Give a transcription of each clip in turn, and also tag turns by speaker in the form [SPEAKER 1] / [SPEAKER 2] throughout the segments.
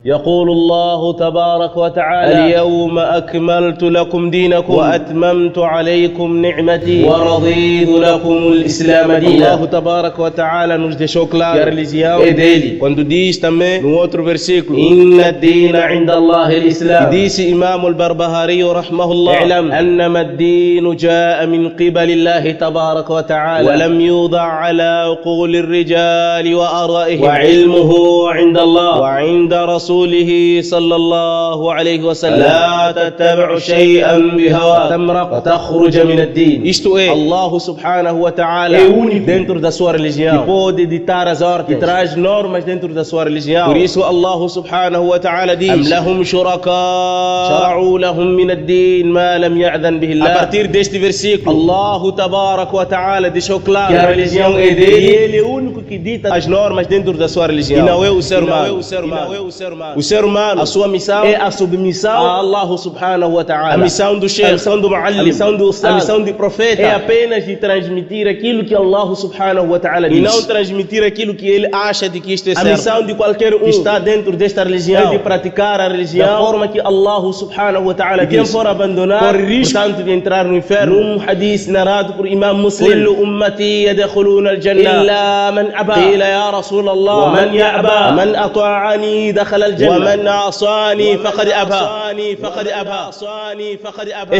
[SPEAKER 1] يقول الله تبارك وتعالى: اليوم أكملت لكم دينكم وأتممت عليكم نعمتي ورضيت لكم الإسلام دينا. Allah tabaraka wa ta'ala nos deixou claro que a religião é dele. Quando diz também no outro versículo: Inna ad-dina 'inda Allah al-Islam. E disse Imam al-Barbahari rahimahullah: اعلم أنما الدين جاء من قبل الله تبارك وتعالى ولم يوضع على عقول الرجال وآرائهم وعلمه عند الله وعند رسوله صلى الله عليه وسلم. لا تتبع شيئا بهواك تمرق وتخرج من الدين. Isto é, Allah subhanahu wa ta'ala é único dentro da sua religião, que pode ditar as ordens, que traz normas dentro da sua religião. Por isso Allah subhanahu wa ta'ala diz: Am lahum shuraka shara'u lahum min ad-din ma lam ya'dhan bihi Allah. A partir deste versículo, Allah tabaraka wa ta'ala deixou claro que a religião é dele e ele é o único que dita as normas dentro da sua religião. E não é o ser humano. O ser humano, a sua missão é a submissão a Allah subhanahu wa ta'ala. A missão do sheikh, a missão do muallim, a missão do ustaz, a missão do profeta é apenas de transmitir aquilo que Allah subhanahu wa ta'ala diz, e não transmitir aquilo que ele acha de que isto é certo. A missão de qualquer um que está dentro desta religião é de praticar a religião da forma que Allah subhanahu wa ta'ala diz. Quem for abandonar corre risco, portanto, de entrar no inferno. Num hadith narrado por Imam Muslim: Kullu ummati yadkhuluna al-jannah illa man aba. Qila ya Rasul Allah, wa man ya'ba? Man ata'ani dakhala al-jannah wa man asani faqad aba.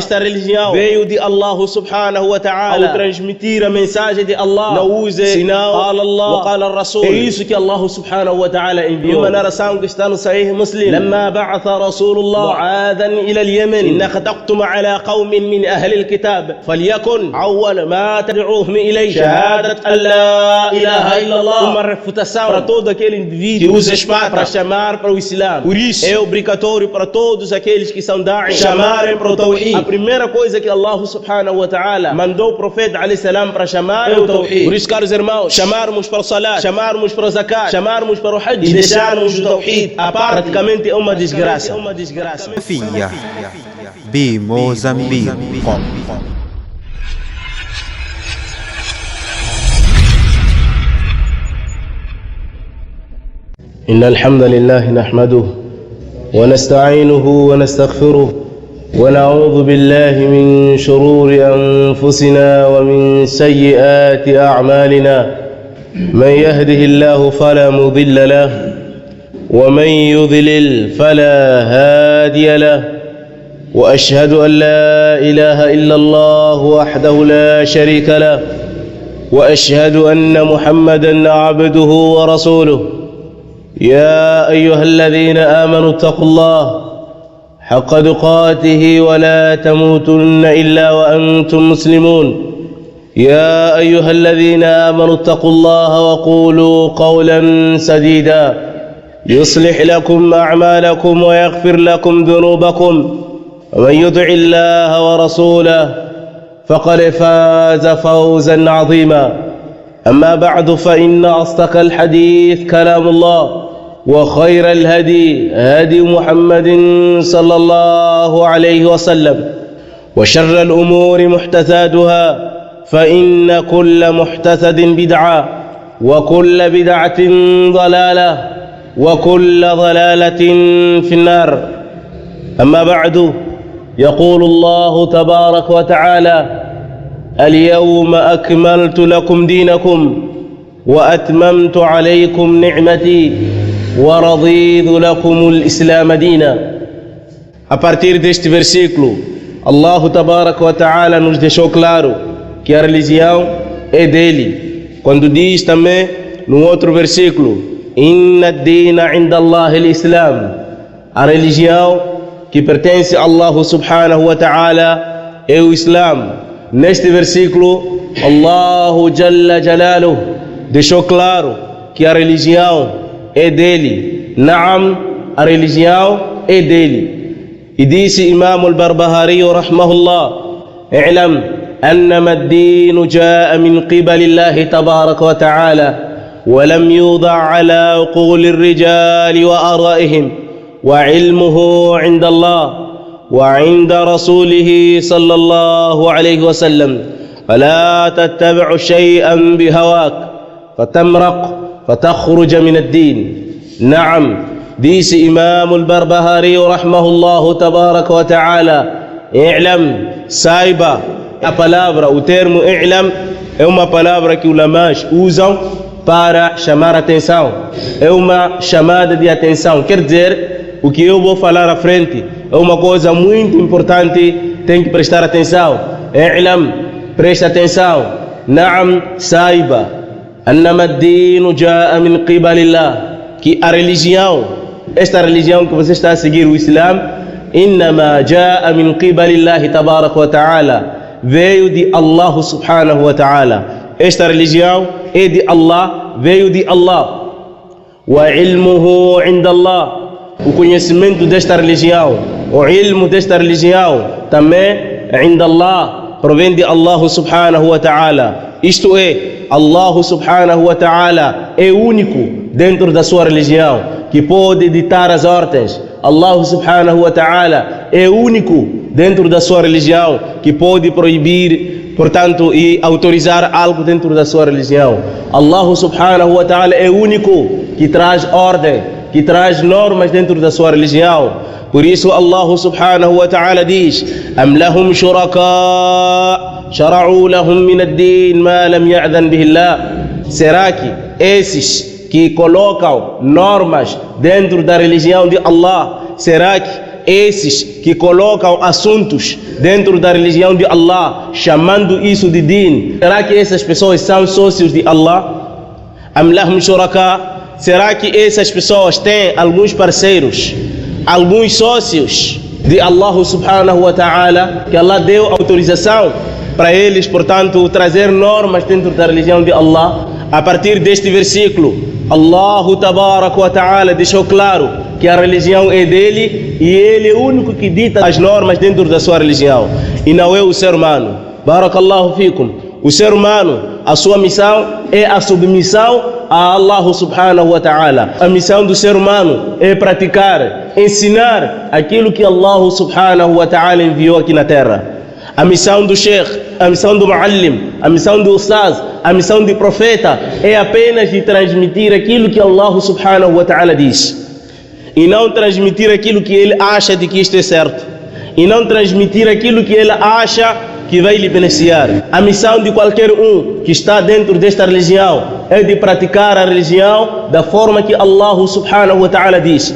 [SPEAKER 1] Esta religião veio de Allah subhanahu wa ta'ala. Ao transmitir a mensagem de Allah, não use senão qala Allah wa qala ar-rasul. É isso que Allah subhanahu wa ta'ala enviou. Uma narração que está no Sahih Muslim: Lamma ba'atha Rasulullah Mu'adhan ila al-Yaman innaka taqtum ala qawmin min ahli al-kitab falyakun awwal ma tad'uhum ilayhi shahadat an la ilaha illa Allah. Uma refutação para todo aquele indivíduo que usa espada para chamar para o Islã. Por isso é obrigatório para todos aqueles que são da'i chamarem para o Tawhid. A primeira coisa que Allah subhanahu wa ta'ala mandou o profeta alayhi salam para chamar é o Tawhid. Por isso, caros irmãos, chamarmos para o Salat, chamarmos para o Zakat, chamarmos para o Hajj e deixarmos o Tawhid a parte, praticamente é uma desgraça.
[SPEAKER 2] Fia بموزمبيق.
[SPEAKER 1] إن الحمد لله نحمده ونستعينه ونستغفره ونعوذ بالله من شرور أنفسنا ومن سيئات أعمالنا. من يهده الله فلا مضل له ومن يضلل فلا هادي له. وأشهد أن لا إله إلا الله وحده لا شريك له وأشهد أن محمدا عبده ورسوله. يا أيها الذين آمنوا اتقوا الله حق تقاته ولا تموتن إلا وأنتم مسلمون. يا أيها الذين آمنوا اتقوا الله وقولوا قولا سديدا يصلح لكم أعمالكم ويغفر لكم ذنوبكم ومن يطع الله ورسوله فقد فاز فوزا عظيما. أما بعد فإن أصدق الحديث كلام الله وخير الهدي هدي محمد صلى الله عليه وسلم وشر الأمور محدثاتها فإن كل محدثة بدعة وكل بدعة ضلالة وكل ضلالة في النار. أما بعد، يقول الله تبارك وتعالى: اليوم أكملت لكم دينكم وأتممت عليكم نعمتي ورضيت لكم الإسلام دينا. A partir deste versículo, Allah tabaraka wa ta'ala nos deixou claro que a religião é dele. Quando diz também no outro versículo: Inna ad-dina 'inda Allah al-Islam. A religião que pertence a Allah subhanahu wa ta'ala é o Islã. Neste versículo, Allahu Jalla Jalaluh deixou claro que a religião é dele. Naam, a religião é dele. E disse Imam al-Barbahari rahimahullah: اعلم أنما الدين جاء من قبل الله تبارك وتعالى ولم يوضع على عقول الرجال وآرائهم وعلمه عند الله وعند رسوله صلى الله عليه وسلم. فلا تتبع شيئا بهواك فتمرق فتخرج من الدين. نعم, Disse Imam al-Barbahari rahimahullahu tabaraka wa ta'ala: i'lam, saiba. A palavra, o termo i'lam é uma palavra que os ulamás usam para chamar a atenção. É uma chamada de atenção. Quer dizer, o que eu vou falar à frente é uma coisa muito importante, tem que prestar atenção. I'lam, presta atenção. Na'am, saiba. Annama ad-din ja'a min qibalillah. Que a religião, esta religião que você está a seguir, o Islã, innama ja'a min qibalillahi tabaraka wa ta'ala, veio de Allah subhanahu wa ta'ala. Esta religião é de Allah, veio de Allah. Wa ilmuhu inda Allah. O conhecimento desta religião, o ilmo desta religião também inda Allah, provém de Allah subhanahu wa ta'ala. Isto é, Allah subhanahu wa ta'ala é único dentro da sua religião, que pode ditar as ordens. Allah subhanahu wa ta'ala é único dentro da sua religião, que pode proibir, portanto, e autorizar algo dentro da sua religião. Allah subhanahu wa ta'ala é único, que traz ordem, que traz normas dentro da sua religião. Por isso Allah subhanahu wa ta'ala diz: am lahum shuraka shara'u lahum min ad-din ma lam ya'dhan bihi Allah. Será que esses que colocam normas dentro da religião de Allah, será que esses que colocam assuntos dentro da religião de Allah, chamando isso de din, será que essas pessoas são sócios de Allah? Am lahum shuraka? Será que essas pessoas têm alguns parceiros, alguns sócios de Allah subhanahu wa ta'ala, que Allah deu autorização para eles, portanto, trazer normas dentro da religião de Allah? A partir deste versículo, Allah tabaraka wa ta'ala deixou claro que a religião é dele e ele é o único que dita as normas dentro da sua religião, e não é o ser humano. Barakallahu fikum. O ser humano, a sua missão é a submissão a Allah subhanahu wa ta'ala. A missão do ser humano é praticar, ensinar aquilo que Allah subhanahu wa ta'ala enviou aqui na terra. A missão do sheikh, a missão do muallim, a missão do ustaz, a missão do profeta é apenas de transmitir aquilo que Allah subhanahu wa ta'ala diz, e não transmitir aquilo que ele acha de que isto é certo, e não transmitir aquilo que ele acha que vai lhe beneficiar. A missão de qualquer um que está dentro desta religião é de praticar a religião da forma que Allah subhanahu wa ta'ala diz,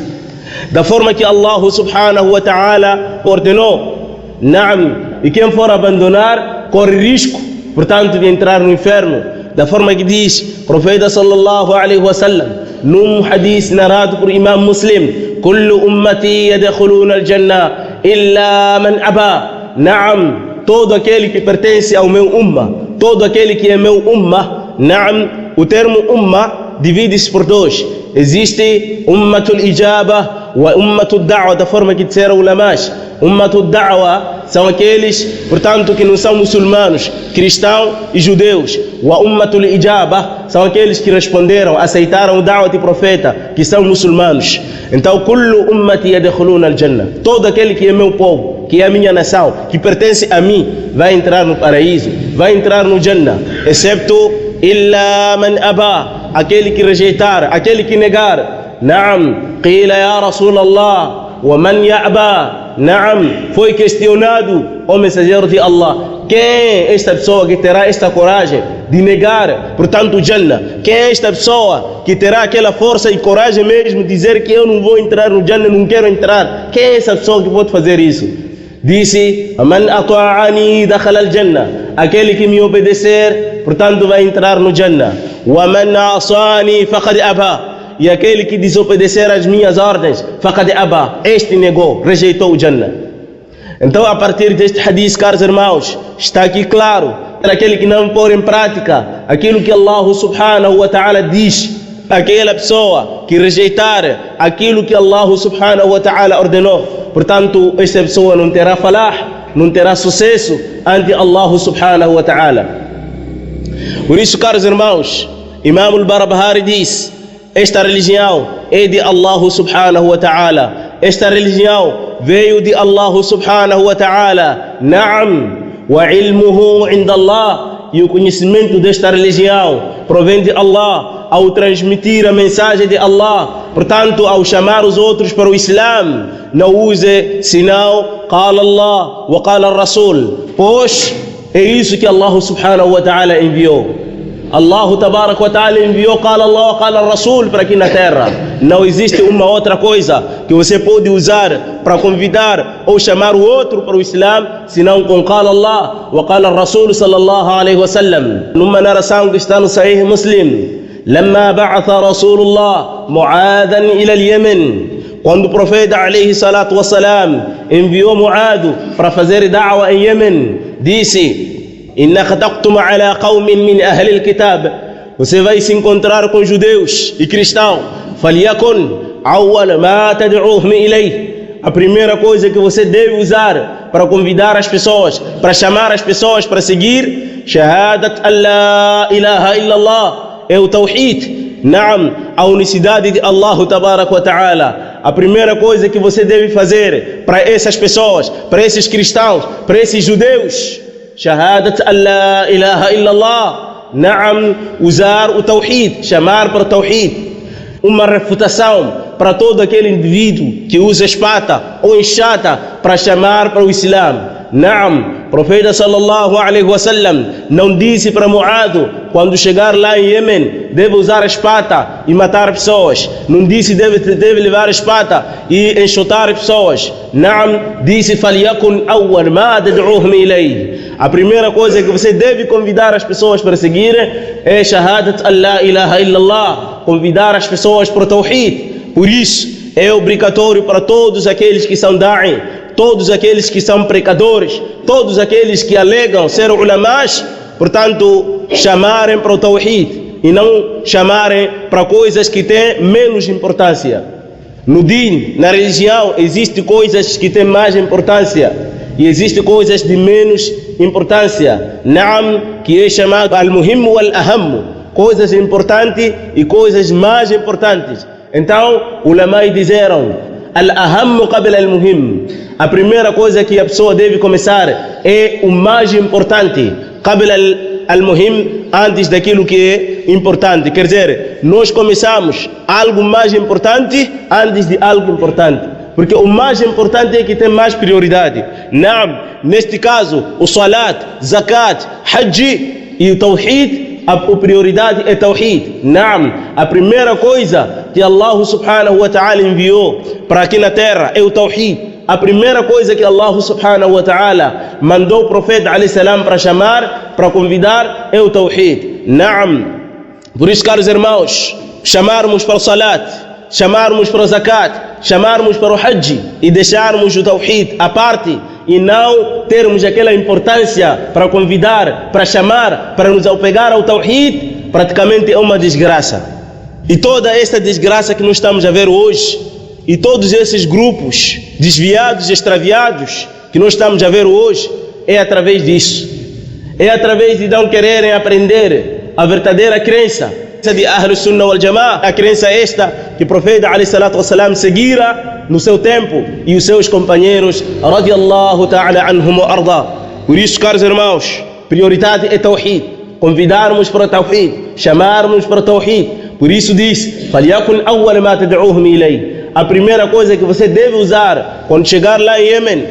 [SPEAKER 1] da forma que Allah subhanahu wa ta'ala ordenou. Naam, e quem for abandonar corre risco, portanto, de entrar no inferno, da forma que diz o profeta sallallahu alaihi wasallam num hadith narrado por Imam Muslim: kullu ummati yadkhuluna al-jannah illa man aba. Naam, todo aquele que pertence ao meu umma, todo aquele que é meu umma. Naam, o termo umma divide-se por dois. Existe ummatul ijaba wa ummatul da'wa, da forma que disseram ulamás. Ummatul da'wa são aqueles, portanto, que não são muçulmanos, cristãos e judeus. Wa ummatul ijaba são aqueles que responderam, aceitaram o da'wa de profeta, que são muçulmanos. Então, kullu ummati yadkhuluna al-jannah. Todo aquele que é meu povo, que é a minha nação, que pertence a mim, vai entrar no paraíso, vai entrar no Jannah, excepto illa man aba, aquele que rejeitar, aquele que negar. Naam, qila ya Rasulallah, wa man ya'ba. Naam, foi questionado, o mensageiro de Allah, quem é esta pessoa que terá esta coragem de negar, portanto, o Jannah? Quem é esta pessoa que terá aquela força e coragem mesmo de dizer que eu não vou entrar no Jannah, não quero entrar? Quem é essa pessoa que pode fazer isso? Disse: man ata'ani dakhala al-jannah, aquele que me obedecer, portanto, vai entrar no Jannah. Wa man asani faqad aba, e aquele que desobedecer às minhas ordens, faqad aba, este negou, rejeitou o Jannah. Então, a partir deste hadith, caros irmãos, está aqui claro, aquele que não pôr em prática aquilo que Allah subhanahu wa ta'ala diz, aquela pessoa que rejeitar aquilo que Allah subhanahu wa ta'ala ordenou, portanto, esta pessoa não terá falah, não terá sucesso ante Allah subhanahu wa ta'ala. Por isso, caros irmãos, Imam al-Barbahari diz: esta religião é de Allah subhanahu wa ta'ala, esta religião veio de Allah subhanahu wa ta'ala. Naam, wa ilmuhu inda Allah, e o conhecimento desta religião provém de Allah. Ao transmitir a mensagem de Allah, Portanto, ao chamar os outros para o Islã, não use senão qala Allah wa qala ar-Rasul, pois é isso que Allah subhanahu wa ta'ala enviou. Allah tabarak wa ta'ala enviou qala Allah wa qala ar-Rasul para aqui na terra. Não existe uma outra coisa que você pode usar para convidar ou chamar o outro para o Islã, senão com qala Allah wa qala ar-Rasul sallallahu alaihi wa sallam. Numa narração que está no Sahih Muslim, لما بعث رسول الله معاذا إلى اليمن, quando o profeta عليه الصلاة والسلام enviou Muad para fazer da'wa em Yemen, disse: إنك تقتم على قوم من أهل الكتاب, você vai se encontrar com judeus e cristãos, فليكن أول ما تدعوهم إليه, a primeira coisa que você deve usar para convidar as pessoas, para chamar as pessoas para seguir, شهادة أن لا إله إلا الله, é o Tawhid, Naam, a unicidade de Allah tabarak wa ta'ala. A primeira coisa que você deve fazer para essas pessoas, para esses cristãos, para esses judeus, Shahadat an la ilaha illallah, Naam, usar o Tawhid, chamar para o Tawhid. Uma refutação para todo aquele indivíduo que usa espada ou enxada para chamar para o Islã. Naam, profeta sallallahu alaihi wasallam não disse para Muad, quando chegar lá em Yemen, deve usar a espada e matar pessoas. Não disse deve levar a espada e enxotar pessoas. Naam, disse فَلْيَكُنْ أَوَّلْ مَا تَدْعُوهُمْ إِلَيْهِ, a primeira coisa que você deve convidar as pessoas para seguirem é Shahadat an la ilaha illallah, convidar as pessoas para o Tawhid. Por isso é obrigatório para todos aqueles que são da'i, todos aqueles que são pecadores, todos aqueles que alegam ser ulamás, portanto, chamarem para o Tawhid e não chamarem para coisas que têm menos importância. No din, na religião, existem coisas que têm mais importância e existem coisas de menos importância. Naam, que é chamado al-muhim wal-aham, coisas importantes e coisas mais importantes. Então, ulamai disseram: al-aham qabla al-muhim, a primeira coisa que a pessoa deve começar é o mais importante, qabla al-muhim, antes daquilo que é importante. Quer dizer, nós começamos algo mais importante antes de algo importante, porque o mais importante é que tem mais prioridade. Naam, neste caso, o salat, zakat, hajj e o tawhid, a prioridade é tawhid. Naam, a primeira coisa que Allah subhanahu wa ta'ala enviou para aqui na terra é o tawhid. A primeira coisa que Allah subhanahu wa ta'ala mandou o profeta alayhi salam para chamar, para convidar, é o tawhid. Naam, por isso, caros irmãos, chamarmos para o salat, chamarmos para o zakat, chamarmos para o hajj e deixarmos o tawhid à parte e não termos aquela importância para convidar, para chamar, para nos apegar ao tawhid, praticamente é uma desgraça. E toda esta desgraça que nós estamos a ver hoje, e todos esses grupos desviados e extraviados que nós estamos a ver hoje, é através disso. É através de não quererem aprender a verdadeira crença de Ahlus Sunnah wal Jama'ah, a crença esta que o profeta alayhi salatu wassalam seguira no seu tempo e os seus companheiros radiyallahu ta'ala anhum wa arda. Por isso, caros irmãos, prioridade é tawhid, convidarmos para o tawhid, chamarmos para o tawhid. Por isso diz: فَلْيَكُنْ أَوَّلَ مَا تَدْعُوهُمْ إِلَيْهِ, a primeira coisa que você deve usar quando chegar lá em Yemen,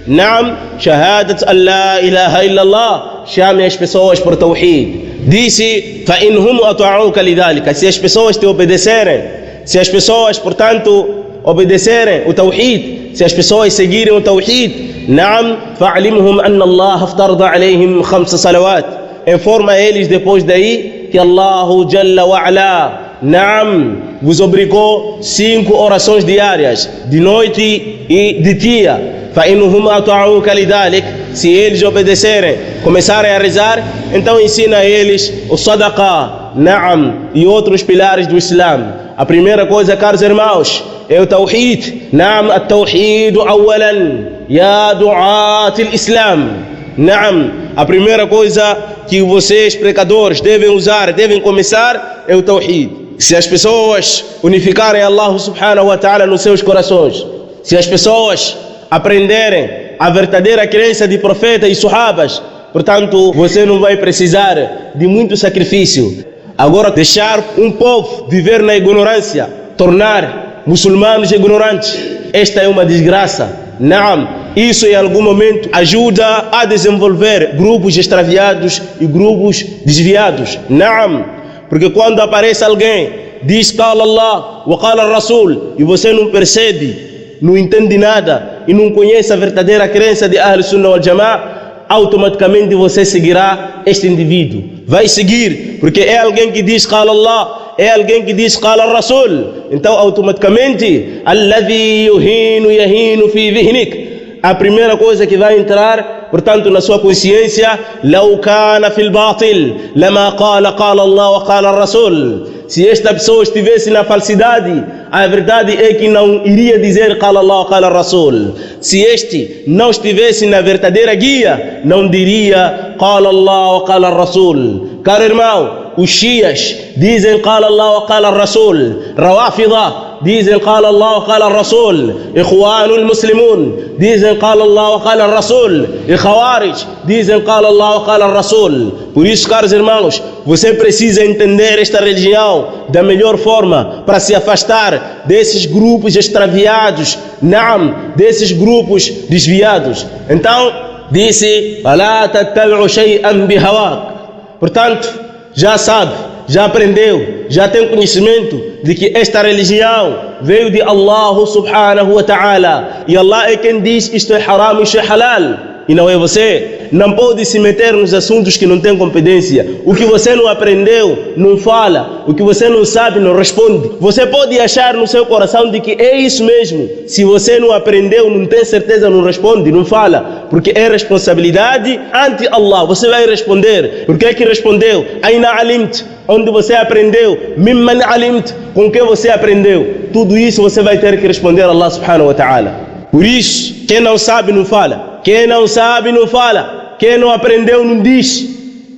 [SPEAKER 1] Naam, Shahadat an la ilaha illallah, chame as pessoas para o tawhid. Disse: فَإِنْهُمْ أَطَاعُوكَ لِذَلِكَ, se as pessoas te obedecerem, se as pessoas, portanto, obedecerem o tawhid, se as pessoas seguirem o tawhid, Naam, فَعْلِمْهُمْ أَنَّ اللَّهَ افترض عليهم 5 صلوات, informa eles depois daí que Allah Jalla wa Ala, Naam, vos obrigou 5 orações diárias, de noite e de dia. فَإِنْهُمْ أَطَاعُوكَ لِذَلِكَ, se eles obedecerem, começarem a rezar, então ensina a eles o sadaqah, Naam, e outros pilares do Islã. A primeira coisa, caros irmãos, é o tawhid. Naam, at-tawhid awalan, ya du'at al-Islam. Naam, a primeira coisa que vocês, pecadores, devem usar, devem começar, é o tawhid. Se as pessoas unificarem Allah subhanahu wa ta'ala nos seus corações, se as pessoas aprenderem a verdadeira crença de profeta e sahabas, portanto, você não vai precisar de muito sacrifício. Agora, deixar um povo viver na ignorância, tornar muçulmanos ignorantes. Esta é uma desgraça. Naam, isso em algum momento ajuda a desenvolver grupos extraviados e grupos desviados. Naam, porque quando aparece alguém, diz qala Allah wa qala Rasul, e você não percebe, não entende nada e não conhece a verdadeira crença de Ahl Sunnah wal Jama'ah, automaticamente você seguirá este indivíduo. Vai seguir, porque é alguém que diz qala Allah, é alguém que diz qala Rasul. Então automaticamente, alladhi yuhinu yahinu fi dhihnik, a primeira coisa que vai entrar, portanto, na sua consciência, law kana fil batil lama qala Allah wa qala Rasul. Se esta pessoa estivesse na falsidade, a verdade é que não iria dizer qala Allah wa qala Rasul. Se este não estivesse na verdadeira guia, não diria qala Allah wa qala Rasul. Caro irmão, os Shias dizem qala Allah wa qala Rasul. Rawafida dizem qala Allah wa qala Rasul. Ikhwanul Muslimun dizem qala Allah wa qala Rasul. E Khawarij dizem qala Allah wa qala Rasul. Por isso, caros irmãos, você precisa entender esta religião da melhor forma para se afastar desses grupos extraviados, naam, desses grupos desviados. Então, disse: "Fala tattabi'u shay'an bihawak." Portanto, já sabe, já aprendeu, já tem conhecimento de que esta religião veio de Allah subhanahu wa ta'ala. E Allah é quem diz isto é haram, isto é halal. E não é você. Não pode se meter nos assuntos que não tem competência. O que você não aprendeu, não fala. O que você não sabe, não responde. Você pode achar no seu coração de que é isso mesmo. Se você não aprendeu, não tem certeza, não responde, não fala. Porque é responsabilidade ante Allah. Você vai responder. Por que respondeu? Aina alimt, onde você aprendeu? Mimman alimt, com que você aprendeu? Tudo isso você vai ter que responder a Allah subhanahu wa ta'ala. Por isso, quem não sabe, não fala. Quem não sabe, não fala. Quem não aprendeu, não diz.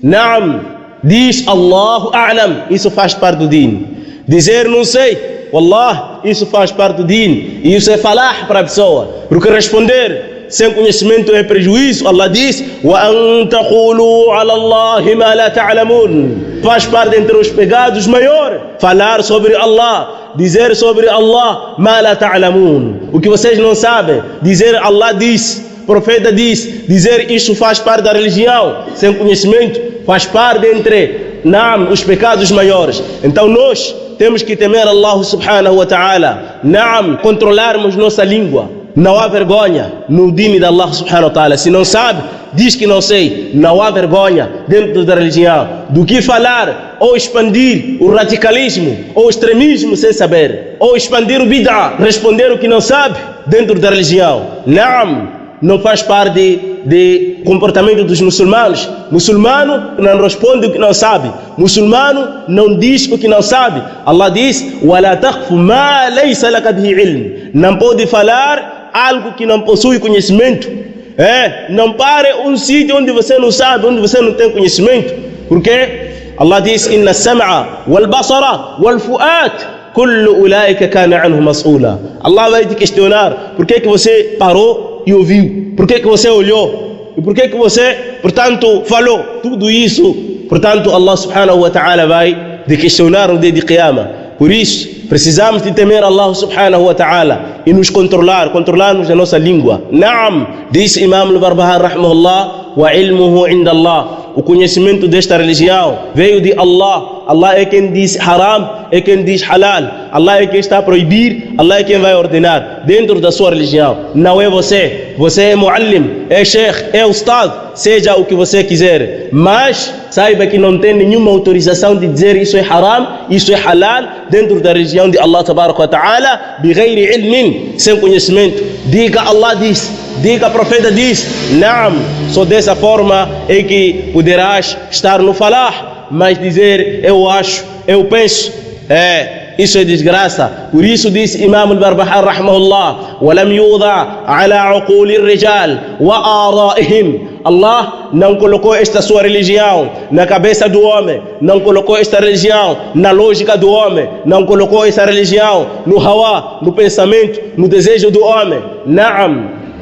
[SPEAKER 1] Naam, diz Allahu A'lam. Isso faz parte do din. Dizer não sei, wallah, isso faz parte do din. E isso é falar para a pessoa. Porque responder sem conhecimento é prejuízo. Allah diz: "Wa an taqulu 'ala Allahi ma la ta'lamun." Faz parte entre os pecados maior falar sobre Allah, dizer sobre Allah ma la ta'lamun, o que vocês não sabem. Dizer Allah diz, profeta diz, dizer isso faz parte da religião sem conhecimento, faz parte entre os pecados maiores. Então nós temos que temer Allah subhanahu wa ta'ala, controlarmos nossa língua. Não há vergonha no dini de Allah subhanahu wa ta'ala. Se não sabe, diz que não sei. Não há vergonha dentro da religião do que falar ou expandir o radicalismo ou o extremismo sem saber, ou expandir o bid'ah, responder o que não sabe dentro da religião. Não faz parte de comportamento dos muçulmanos. Muçulmano não responde o que não sabe. Muçulmano não diz o que não sabe. Allah diz: "Wala taqfu ma laysa laka bihi ilm." Não pode falar algo que não possui conhecimento. Não pare um sítio onde você não sabe, onde você não tem conhecimento. Porque Allah diz: "Inna as-sam'a wal basara wal fu'at kullu ulaika kana anhu mas'ula." Allah vai te questionar por que você parou e ouviu, por que você olhou e por que você, portanto, falou. Tudo isso, portanto, Allah subhanahu wa ta'ala vai te questionar no dia de Qiyamah. Por isso, precisamos de temer Allah subhanahu wa ta'ala e nos controlarmos a nossa língua. Disse Imam al-Barbahari rahimahullah: "Wa ilmuhu inda Allah." O conhecimento desta religião veio de Allah. Allah é quem diz haram, é quem diz halal. Allah é quem está a proibir, Allah é quem vai ordenar dentro da sua religião. Não é você. Você é muallim, é sheikh, é ustad, seja o que você quiser. Mas saiba que não tem nenhuma autorização de dizer isso é haram, isso é halal dentro da religião de Allah tabaraka wa ta'ala, bighairi ilmin, sem conhecimento. Diga Allah diz, diga profeta diz. Só dessa forma é que poderás estar no falar. Mas dizer eu acho, eu penso, isso é desgraça. Por isso disse Imam al-Barbahari rahimahullah: "Walam yuda ala uquli ar-rijal wa ara'ihim." Allah não colocou esta sua religião na cabeça do homem, não colocou esta religião na lógica do homem, não colocou esta religião no hawa, no pensamento, no desejo do homem.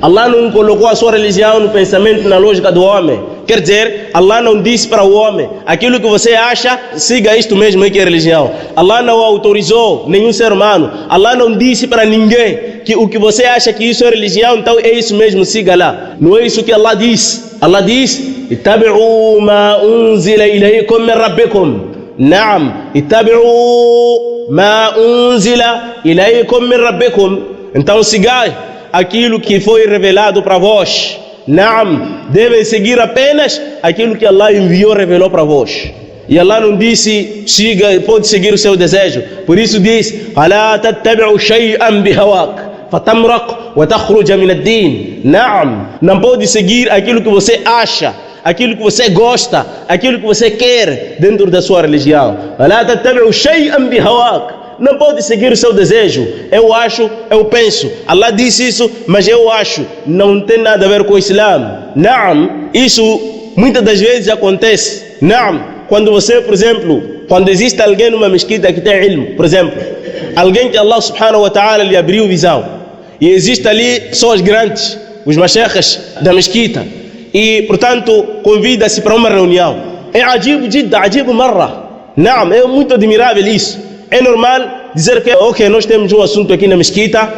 [SPEAKER 1] Allah não colocou a sua religião no pensamento, na lógica do homem. Quer dizer, Allah não disse para o homem, aquilo que você acha, siga isto mesmo aí que é religião. Allah não autorizou nenhum ser humano. Allah não disse para ninguém que o que você acha que isso é religião, então é isso mesmo, siga lá. Não é isso que Allah diz. Allah diz, ittabi'u ma unzila ilaykum min rabbikum. Naam, ittabi'u ma unzila ilaykum min rabbikum. Então sigai aquilo que foi revelado para vós. Naam, devem seguir apenas aquilo que Allah enviou, revelou para vós. E Allah não disse, siga, pode seguir o seu desejo. Por isso diz, أَلَا تَتَّبِعُ شَيْئًا بِهَوَاكَ فَتَمْرَقْ وَتَخْرُجَ مِنَ الدِّينِ. Naam, não pode seguir aquilo que você acha, aquilo que você gosta, aquilo que você quer dentro da sua religião. أَلَا تَتَّبِعُ شَيْئًا بِهَوَاكَ. Não pode seguir o seu desejo. Eu acho, eu penso. Allah disse isso, mas eu acho. Não tem nada a ver com o Islã. Naam, isso muitas das vezes acontece. Naam, quando você, por exemplo, quando existe alguém numa mesquita que tem ilmo, por exemplo, alguém que Allah subhanahu wa ta'ala lhe abriu visão, e existe ali pessoas grandes, os mashaykhs da mesquita, e portanto convida-se para uma reunião. É ajibu jidda, ajibu marra. Naam, é muito admirável isso. É normal dizer que, ok, nós temos um assunto aqui na mesquita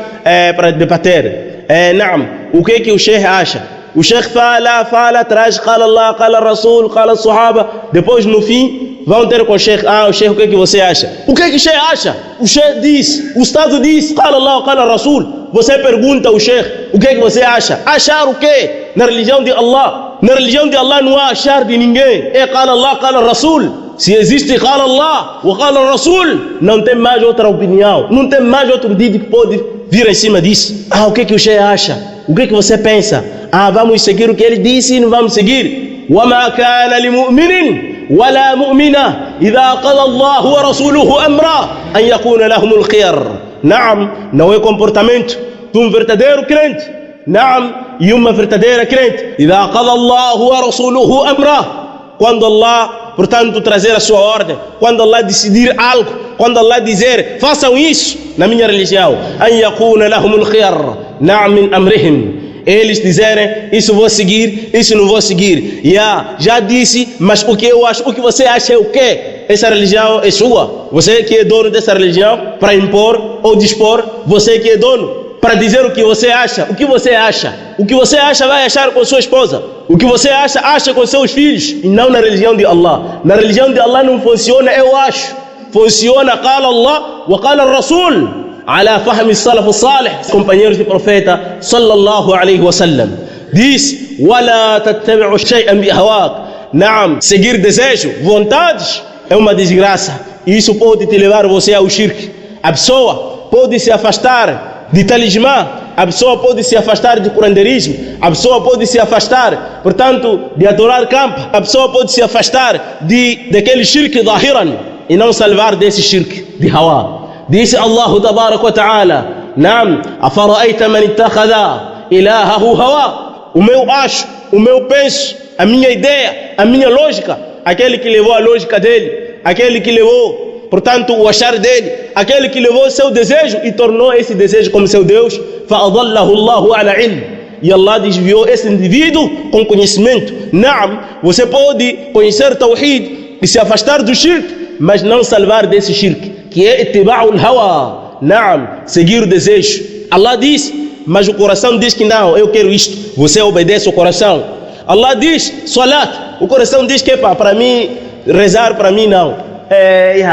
[SPEAKER 1] para debater. Naam, o que é que o Sheikh acha? O Sheikh fala, traz, qala Allah, qala Rasul, qala Sahaba. Depois no fim vão ter com o Sheikh, o Sheikh, o que é que você acha? O que é que o Sheikh acha? O Sheikh diz, o Estado diz, qala Allah, qala Rasul. Você pergunta ao Sheikh, o que é que você acha? Achar o quê? Na religião de Allah. Na religião de Allah não há achar de ninguém. É qala Allah, qala Rasul. Se existe qala Allah wa qala Rasul, não tem mais outra opinião, não tem mais outro dito que pode vir em cima disso. O que é que o Sheikh acha? O que é que você pensa? Vamos seguir o que ele disse e não vamos seguir. وَمَا كَانَ لِمُؤْمِنٍ وَلَا مُؤْمِنَةٍ إِذَا قَضَى اللَّهُ وَرَسُولُهُ أَمْرًا أَنْ يَكُونَ لَهُمُ الْخِيَرُ. Naam, não é comportamento de um verdadeiro crente. Naam, e uma verdadeira crente. إِذَا قَضَى اللَّهُ وَرَسُولُهُ أَمْرًا. Quando Allah, portanto, trazer a sua ordem, quando Allah decidir algo, quando Allah dizer, façam isso na minha religião, أَنْ يَكُونَ لَهُمُ الْخِيَرُ نَعْمٍ مِنْ أَمْرِهِمْ. Eles dizerem, isso vou seguir, isso não vou seguir. Já disse, mas o que eu acho, o que você acha é o quê? Essa religião é sua. Você que é dono dessa religião, para impor ou dispor, você que é dono. Para dizer o que você acha, o que você acha. O que você acha vai achar com sua esposa. O que você acha, acha com seus filhos. E não na religião de Allah. Na religião de Allah não funciona, eu acho. Funciona, qala Allah wa qala Rasul. على فهم السلف الصالح, companheiros do profeta sallallahu alaihi wasallam. Diz, ولا تتبعوا شيئا بهواك. Naam, seguir desejo, vontades é uma desgraça. Isso pode te levar você ao shirk. A pessoa pode se afastar de talismã, a pessoa pode se afastar de curanderismo, a pessoa pode se afastar, portanto, de adorar campo, a pessoa pode se afastar daquele shirk zahiran e não salvar desse shirk de hawa. Disse Allah tabarak wa ta'ala, Naam, afara'aita man ittakhadha ilahahu hawa. O meu acho, o meu penso, a minha ideia, a minha lógica, aquele que levou a lógica dele, aquele que levou, portanto, o achar dele, aquele que levou seu desejo e tornou esse desejo como seu Deus, fa'adallahu Allahu ala ilm. E Allah desviou esse indivíduo com conhecimento. Naam, você pode conhecer Tawhid e se afastar do shirk, mas não salvar desse shirk, que é ittiba'ul hawa. Naam, seguir o desejo. Allah diz, mas o coração diz que não, eu quero isto. Você obedece o coração. Allah diz, salat. O coração diz que para mim, rezar para mim não.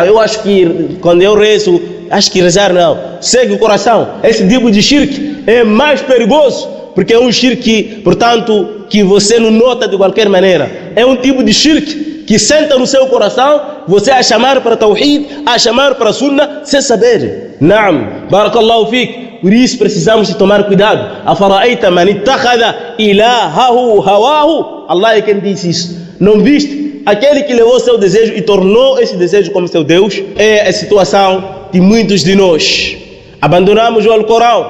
[SPEAKER 1] Eu acho que quando eu rezo, acho que rezar não. Segue o coração. Esse tipo de shirk é mais perigoso, porque é um shirk, portanto, que você não nota de qualquer maneira. É um tipo de shirk que senta no seu coração, você a chamar para Tawhid, a chamar para Sunnah, sem saber. Naam, barakallahu fiqh. Por isso precisamos de tomar cuidado. Afara'aita man ittakhadha ilahahu hawahu. Allah é quem disse isso. Não viste? Aquele que levou seu desejo e tornou esse desejo como seu Deus. É a situação de muitos de nós. Abandonamos o Alcorão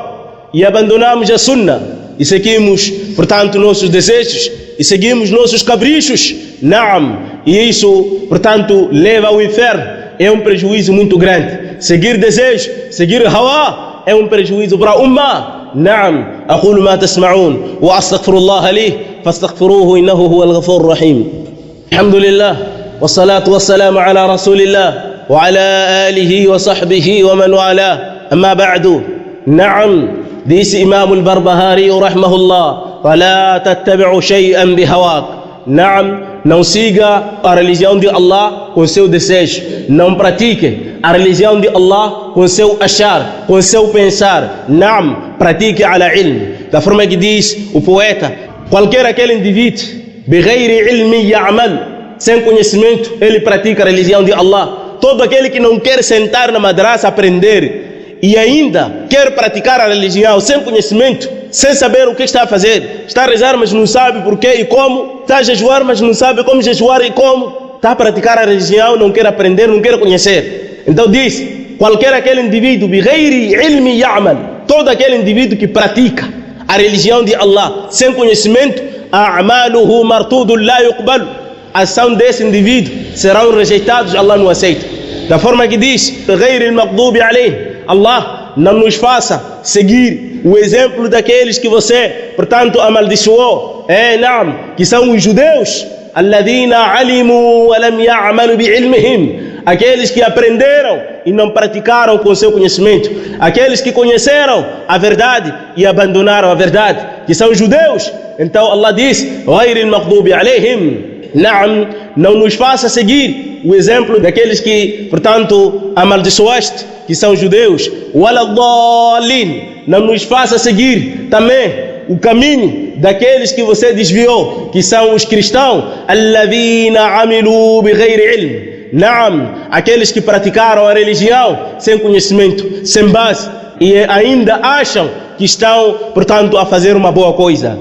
[SPEAKER 1] e abandonamos a Sunnah e seguimos, portanto, nossos desejos e seguimos nossos caprichos. Naam, e isso, portanto, leva ao inferno. É um prejuízo muito grande. Seguir desejo, seguir hawa, é um prejuízo para a ummah. نعم أقول ما تسمعون وأستغفر الله لي فاستغفروه إنه هو الغفور الرحيم. الحمد لله والصلاة والسلام على رسول الله وعلى آله وصحبه ومن والاه. أما بعد. نعم disse Imam al-Barbahari rahimahullah: فلا تتبع شيئا بهواك. نعم, não siga a religião de Allah com seu desejo, não pratique a religião de Allah com seu achar, com seu pensar. Naam, pratique ala ilm. Da forma que diz o poeta: qualquer aquele indivíduo, بغير علم يعمل, sem conhecimento, ele pratica a religião de Allah. Todo aquele que não quer sentar na madrasa aprender e ainda quer praticar a religião sem conhecimento, sem saber o que está a fazer, está a rezar mas não sabe porquê e como, está a jejuar mas não sabe como jejuar e como, está a praticar a religião, não quer aprender, não quer conhecer. Então diz: qualquer aquele indivíduo, بغير علم يعمل, todo aquele indivíduo que pratica a religião de Allah sem conhecimento, أعماله مرتود لا يقبل, a ação desse indivíduo serão rejeitados, Allah não aceita. Da forma que diz: غير المغضوب عليه, Allah não nos faça seguir o exemplo daqueles que você, portanto, amaldiçoou. Naam, que são os judeus. الذين علموا ولم يعملوا بعلمهم, aqueles que aprenderam e não praticaram com seu conhecimento, aqueles que conheceram a verdade e abandonaram a verdade, que são os judeus. Então Allah diz: غير المغضوب عليهم. Naam, não nos faça seguir o exemplo daqueles que, portanto, amaldiçoaste, que são os judeus. ولا الضالين, não nos faça seguir também o caminho daqueles que você desviou, que são os cristãos. الذين عملوا بغير علم. Naam, aqueles que praticaram a religião sem conhecimento, sem base, e ainda acham que estão, portanto, a fazer uma boa coisa.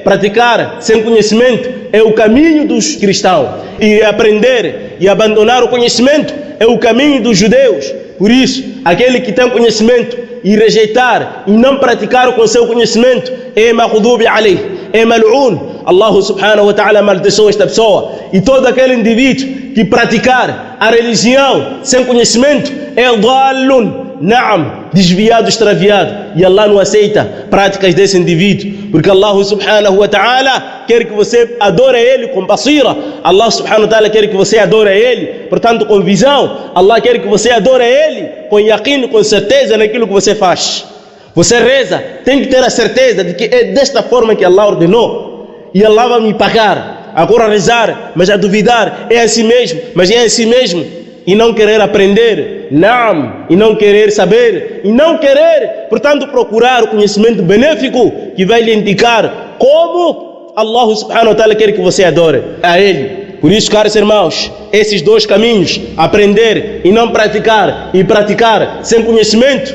[SPEAKER 1] Praticar sem conhecimento é o caminho dos cristãos, e aprender e abandonar o conhecimento é o caminho dos judeus. Por isso, aquele que tem conhecimento e rejeitar e não praticar com seu conhecimento é maghdubi alayh, é mal'un. Allah subhanahu wa ta'ala amaldiçoou esta pessoa. E todo aquele indivíduo que praticar a religião sem conhecimento é dhalun, naam, desviado, extraviado. E Allah não aceita práticas desse indivíduo, porque Allah subhanahu wa ta'ala quer que você adore Ele com basira. Allah subhanahu wa ta'ala quer que você adore Ele, portanto, com visão. Allah quer que você adore Ele com yaqeen, com certeza naquilo que você faz. Você reza, tem que ter a certeza de que é desta forma que Allah ordenou, e Allah vai me pagar. Agora rezar, mas a duvidar, é assim mesmo, mas é assim mesmo, e não querer aprender, naam, e não querer saber, e não querer, portanto, procurar o conhecimento benéfico que vai lhe indicar como Allah subhanahu wa ta'ala quer que você adore a Ele. Por isso, caros irmãos, esses dois caminhos, aprender e não praticar, e praticar sem conhecimento,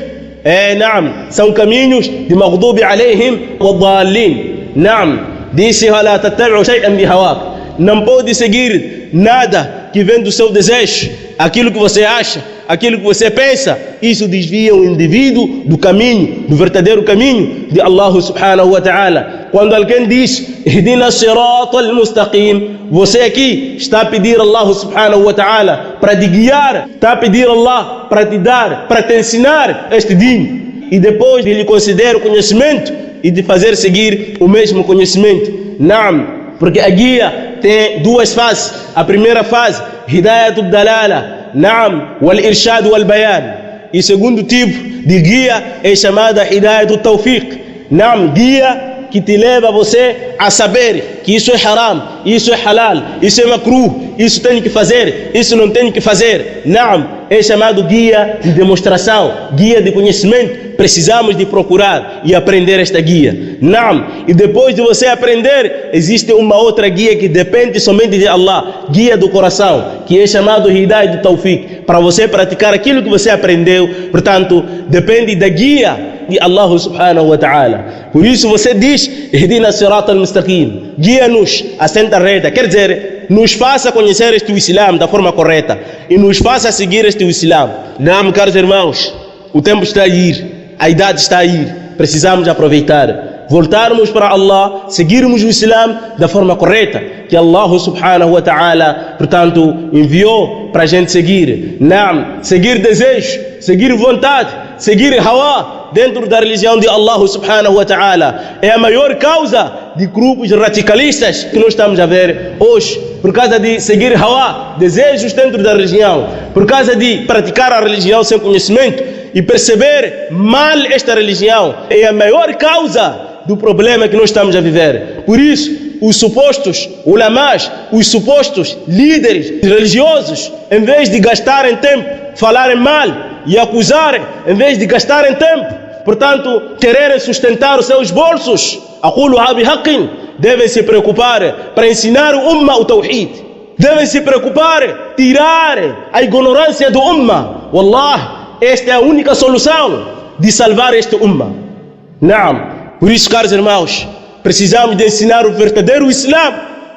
[SPEAKER 1] naam, são caminhos de maghdubi alayhim wa dhalin. Naam, disse: ولا تتبعوا شيئا بهواك, não pode seguir nada que vem do seu desejo, aquilo que você acha, aquilo que você pensa. Isso desvia o indivíduo do caminho, do verdadeiro caminho de Allah subhanahu wa ta'ala. Quando alguém diz ihdina siratal mustaqim, você aqui está a pedir a Allah subhanahu wa ta'ala para te guiar, está a pedir a Allah para te dar, para te ensinar este din, e depois de lhe conceder o conhecimento e de fazer seguir o mesmo conhecimento. Naam, porque a guia tem duas fases. A primeira fase, hidayatul dalala, naam, wal irshad wal bayan. E o segundo tipo de guia é chamada hidayatul tawfiq, naam, guia que te leva a você a saber que isso é haram, isso é halal, isso é makruh, isso tem que fazer, isso não tem que fazer. Naam, é chamado guia de demonstração, guia de conhecimento. Precisamos de procurar e aprender esta guia. Naam, e depois de você aprender, existe uma outra guia que depende somente de Allah, guia do coração, que é chamado hidayah do tawfiq, para você praticar aquilo que você aprendeu. Portanto, depende da guia de Allah subhanahu wa ta'ala. Por isso você diz: ihdina siratal mustaqim, guia-nos a senda reta, quer dizer, nos faça conhecer este Islã da forma correta e nos faça seguir este Islã. Naam, caros irmãos, o tempo está a ir, a idade está a ir, precisamos aproveitar, voltarmos para Allah, seguirmos o Islã da forma correta que Allah subhanahu wa ta'ala, portanto, enviou para a gente seguir. Naam, seguir desejo, seguir vontade, seguir Hawa dentro da religião de Allah subhanahu wa ta'ala é a maior causa de grupos radicalistas que nós estamos a ver hoje. Por causa de seguir Hawa, desejos dentro da religião, por causa de praticar a religião sem conhecimento e perceber mal esta religião, é a maior causa do problema que nós estamos a viver. Por isso, os supostos ulamás, os supostos líderes religiosos, em vez de gastarem tempo, falarem mal e acusarem, em vez de gastarem tempo, portanto, quererem sustentar os seus bolsos, devem se preocupar para ensinar o Ummah o Tawhid. Devem se preocupar, tirar a ignorância do Ummah. Wallah, esta é a única solução de salvar este Ummah. Naam. Por isso, caros irmãos, precisamos de ensinar o verdadeiro Islã,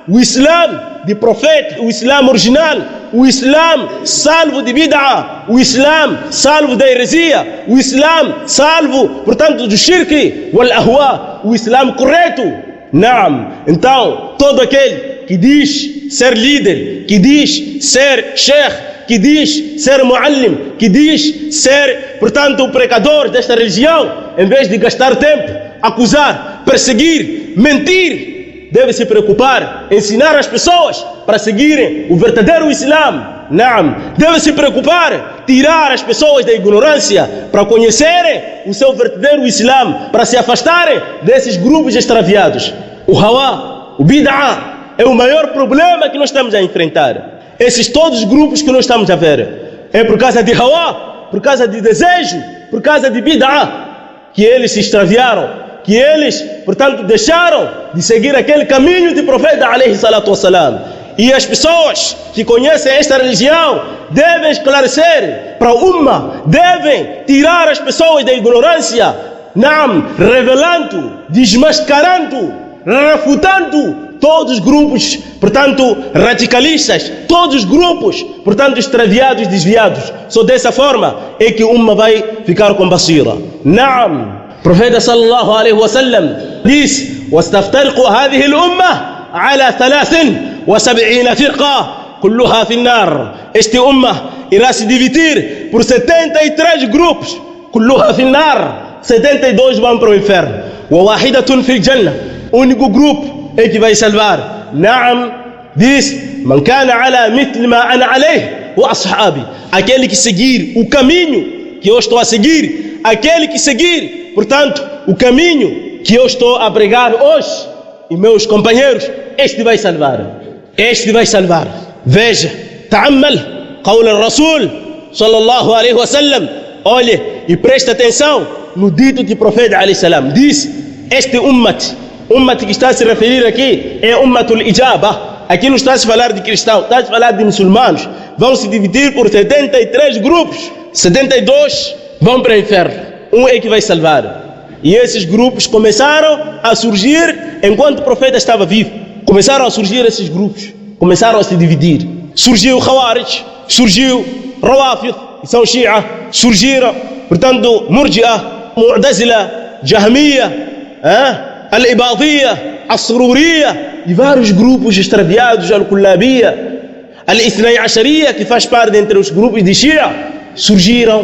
[SPEAKER 1] o Islã de profeta, o Islã original, o Islã salvo de bid'a, o Islã salvo da heresia, o Islã salvo, portanto, do shirk wal ahwa, o Islã correto. Naam. Então, todo aquele que diz ser líder, que diz ser sheikh, que diz ser muallim, que diz ser, portanto, precador desta religião, em vez de gastar tempo, acusar, perseguir, mentir, deve se preocupar, ensinar as pessoas para seguirem o verdadeiro Islã. Naam. Deve se preocupar, tirar as pessoas da ignorância para conhecerem o seu verdadeiro Islã, para se afastarem desses grupos extraviados. O Hawa, o bid'a, é o maior problema que nós estamos a enfrentar. Esses todos os grupos que nós estamos a ver, é por causa de Hawa, por causa de desejo, por causa de bid'a, que eles se extraviaram, que eles, portanto, deixaram de seguir aquele caminho do profeta alayhi salatu wassalam. E as pessoas que conhecem esta religião devem esclarecer para o Ummah, devem tirar as pessoas da ignorância, Naam, revelando, desmascarando, refutando todos os grupos, portanto, radicalistas, todos os grupos, portanto, extraviados, desviados. Só dessa forma é que o Ummah vai ficar com basira. Naam. O profeta sallallahu alaihi wasallam diz: "Wastaftariqu hadhihi al-ummah ala 73 firqa, kulluha fi an-nar." Este ummah irá se dividir por 73 grupos, kulluha fi an-nar. 72 vão para o inferno. Wa wahidatun fi al-jannah. Único grupo é que vai salvar. Naam. Diz: "Man kana ala mithli ma ana alayhi wa ashabi." Aquele que seguir o caminho que eu estou a seguir, aquele que seguir, portanto, o caminho que eu estou a pregar hoje, e meus companheiros, este vai salvar. Este vai salvar. Veja, ta'ammal qawl al-Rasul sallallahu alaihi wasallam. Olhe e preste atenção no dito do profeta alayhi salam. Diz: este ummat que está a se referir aqui é ummatul ijaba. Aqui não está a se falar de cristãos, está a se falar de muçulmanos. Vão se dividir por 73 grupos. 72 vão para o inferno. Um é que vai salvar. E esses grupos começaram a surgir enquanto o profeta estava vivo. Começaram a surgir esses grupos. Começaram a se dividir. Surgiu Khawarij, surgiu Rawafid, que são Shia. Surgiram, portanto, Murji'ah, Mu'tazila, Jahmiya, Al-Ibadiyya, As-Sururiyya, e vários grupos extraviados, Al-Kullabiyya, Al-Ithnai Ashariya, que faz parte entre os grupos de Shia. Surgiram,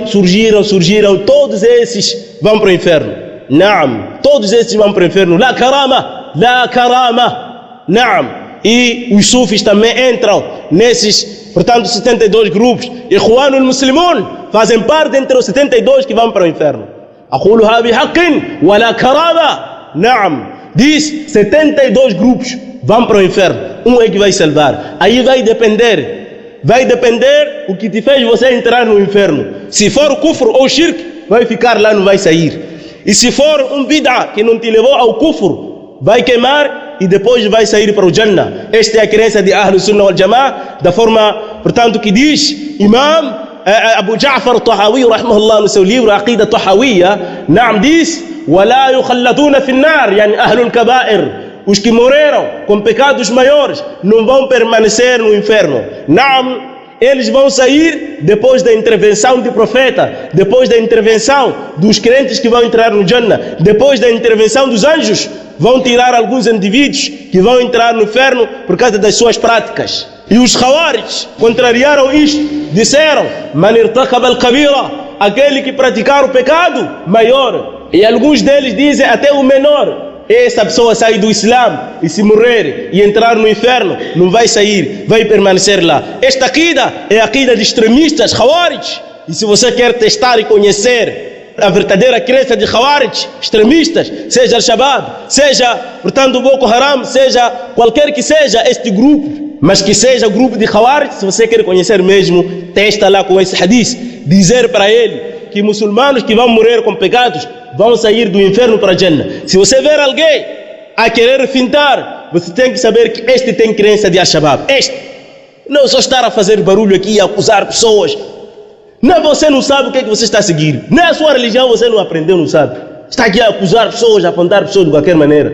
[SPEAKER 1] todos esses vão para o inferno. Naam, todos esses vão para o inferno. La karama, naam. E os sufis também entram nesses, portanto, 72 grupos. Ikhwanul Muslimun fazem parte entre os 72 que vão para o inferno. Aquluha bihaqqin wa la karama. Naam. Diz 72 grupos vão para o inferno. Um é que vai salvar. Aí vai depender o que te fez você entrar no inferno. Se for o kufr ou o shirk, vai ficar lá, não vai sair. E se for um bid'a que não te levou ao kufr, vai queimar e depois vai sair para o Jannah. Esta é a crença de Ahlus Sunnah wal Jama'ah, da forma, portanto, que diz Imam Abu Ja'far al-Tahawi, rahimahullah, no seu livro Aqida Tahawiyya. Naam, diz: وَلَا يُخَلَّدُونَ فِي النَّارِ, يعني أهل الكبائر. Os que morreram com pecados maiores não vão permanecer no inferno. Naam, eles vão sair depois da intervenção do profeta, depois da intervenção dos crentes que vão entrar no Jannah, depois da intervenção dos anjos, vão tirar alguns indivíduos que vão entrar no inferno por causa das suas práticas. E os Khawarij contrariaram isto, disseram: Man irtakaba al-kabira aquele que praticar o pecado maior. E alguns deles dizem até o menor. Essa pessoa sai do Islã e se morrer e entrar no inferno, não vai sair, vai permanecer lá. Esta aqida é a aqida de extremistas, Khawarij. E se você quer testar e conhecer a verdadeira crença de Khawarij, extremistas, seja Al-Shabaab, seja, portanto, Boko Haram, seja qualquer que seja este grupo, mas que seja o grupo de Khawarij, se você quer conhecer mesmo, testa lá com esse hadith, dizer para ele que muçulmanos que vão morrer com pecados vão sair do inferno para a Jannah. Se você ver alguém a querer fintar, você tem que saber que este tem crença de Al-Shabaab. Este não só estar a fazer barulho aqui e acusar pessoas. Não, você não sabe o que é que você está a seguir. Nem a sua religião você não aprendeu, não sabe. Está aqui a acusar pessoas, a apontar pessoas de qualquer maneira.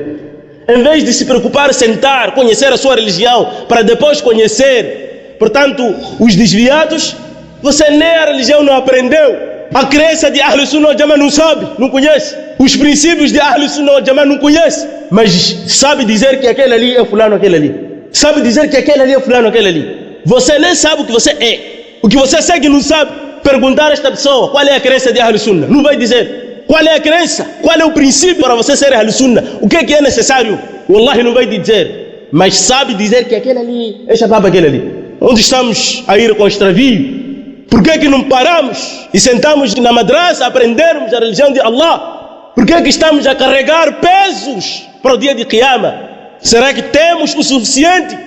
[SPEAKER 1] Em vez de se preocupar, sentar, conhecer a sua religião, para depois conhecer, portanto, os desviados, você nem a religião não aprendeu. A crença de Ahlus Sunnah wal Jama'ah não sabe, não conhece. Os princípios de Ahlus Sunnah wal Jama'ah não conhece. Mas sabe dizer que aquele ali é fulano, aquele ali. Sabe dizer que aquele ali é fulano, aquele ali. Você nem sabe o que você é. O que você segue não sabe. Perguntar a esta pessoa qual é a crença de Ahlus Sunnah, não vai dizer. Qual é a crença? Qual é o princípio para você ser Ahlus Sunnah? O que é necessário? Wallahi não vai dizer. Mas sabe dizer que aquele ali é Shabab, aquele ali. Onde estamos a ir com extravio? Por que não paramos e sentamos na madrasa a aprendermos a religião de Allah? Por que estamos a carregar pesos para o dia de Qiyamah? Será que temos o suficiente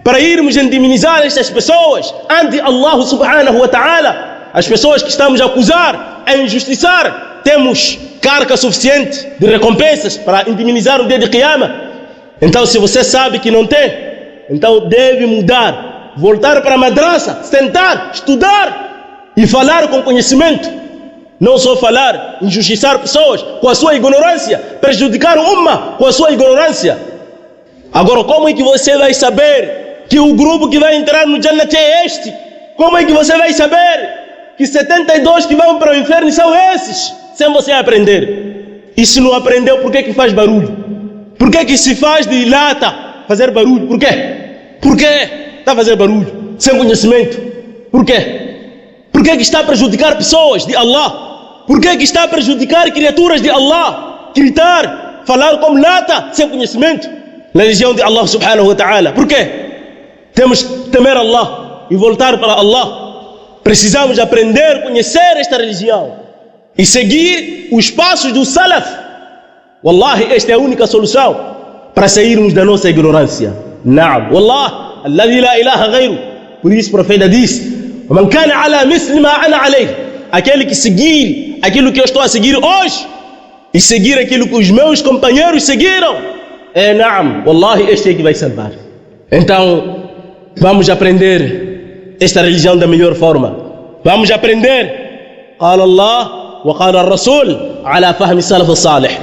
[SPEAKER 1] para irmos endemnizar estas pessoas ante Allah subhanahu wa ta'ala? As pessoas que estamos a acusar, a injustiçar, temos carga suficiente de recompensas para indemnizar o dia de Qiyamah? Então, se você sabe que não tem, então deve mudar, voltar para a madrasa, sentar, estudar e falar com conhecimento. Não só falar, injustiçar pessoas com a sua ignorância, prejudicar o Ummah com a sua ignorância. Agora, como é que você vai saber que o grupo que vai entrar no Jannah é este? Como é que você vai saber que 72 que vão para o inferno são esses? Sem você aprender. E se não aprendeu, por que faz barulho? Por que se faz de lata fazer barulho? Por quê? Por que está a fazer barulho? Sem conhecimento. Por quê? Por que está a prejudicar pessoas de Allah? Por que está a prejudicar criaturas de Allah? Gritar, falar como lata, sem conhecimento. Na religião de Allah subhanahu wa ta'ala. Por quê? Temos que temer Allah e voltar para Allah. Precisamos aprender, conhecer esta religião e seguir os passos do Salaf. Wallahi, esta é a única solução para sairmos da nossa ignorância. Naam. Wallahi, alladhi la ilaha ghayru. Por isso o profeta disse: "Man kana ala misli ma ana alayh", aquele que seguir aquilo que eu estou a seguir hoje e seguir aquilo que os meus companheiros seguiram, naam, wallahi, este é que vai salvar. Então, vamos aprender esta religião da melhor forma. Vamos aprender qala Allah wa qala ar-Rasul ala fahmi salaf salih.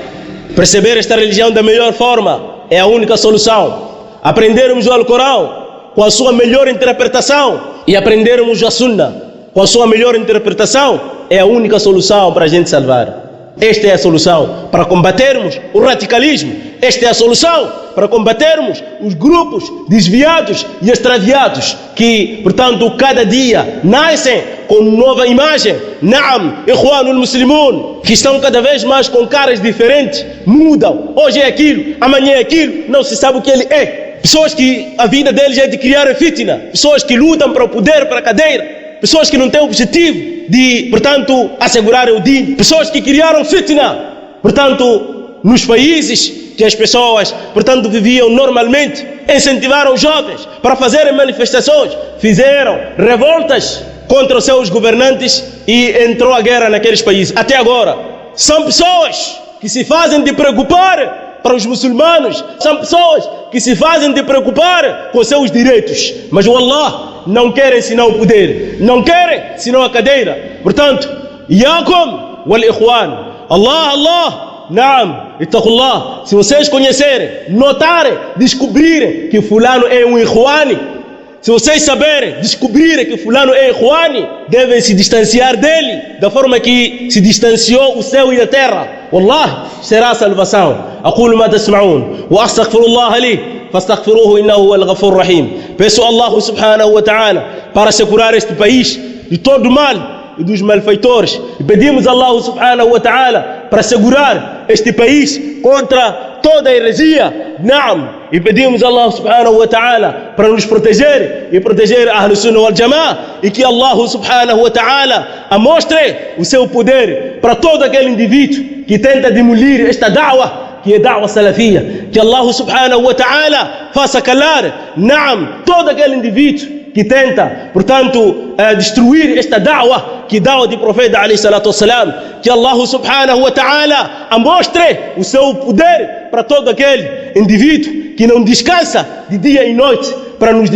[SPEAKER 1] Perceber esta religião da melhor forma é a única solução. Aprendermos o Alcorão com a sua melhor interpretação e aprendermos a Sunnah com a sua melhor interpretação é a única solução para a gente salvar. Esta é a solução para combatermos o radicalismo. Esta é a solução para combatermos os grupos desviados e extraviados que, portanto, cada dia nascem com nova imagem. Naam, Ikhwanul Muslimun, que estão cada vez mais com caras diferentes, mudam. Hoje é aquilo, amanhã é aquilo, não se sabe o que ele é. Pessoas que a vida deles é de criar fitna, pessoas que lutam para o poder, para a cadeira, pessoas que não têm o objetivo de, portanto, assegurar o din, pessoas que criaram fitna, portanto, nos países que as pessoas, portanto, viviam normalmente, incentivaram os jovens para fazerem manifestações, fizeram revoltas contra os seus governantes e entrou a guerra naqueles países. Até agora, são pessoas que se fazem de preocupar para os muçulmanos, são pessoas que se fazem de preocupar com seus direitos, mas o Allah não querem senão o poder, não querem senão a cadeira. Portanto, yakum wal ikhwan, Allah, naam, ittaqullah. Se vocês conhecerem, notarem, descobrirem que fulano é um ikhwani, se vocês saberem, descobrirem que fulano é ikhwani, devem se distanciar dele da forma que se distanciou o céu e a terra. Wallah, será a salvação. أقول ما تسمعون وأستغفر الله لي فاستغفروه إنه هو الغفور الرحيم. Peço a Allah subhanahu wa ta'ala para se curar este país de todo mal e dos malfeitores. E pedimos a Allah subhanahu wa ta'ala para segurar este país contra toda a heresia. Naam. E pedimos a Allah subhanahu wa ta'ala para nos proteger e proteger a Ahlus Sunnah wal Jama'ah, e que Allah subhanahu wa ta'ala mostre o seu poder para todo aquele indivíduo que tenta demolir esta da'wah, que é da'wah salafia. Que Allah subhanahu wa ta'ala faça calar, naam, todo aquele indivíduo que tenta, portanto, destruir esta da'wah, que da'wah de profeta alayhi salatu wassalam. Que Allah subhanahu wa ta'ala mostre o seu poder para todo aquele indivíduo que não descansa de dia e noite para nos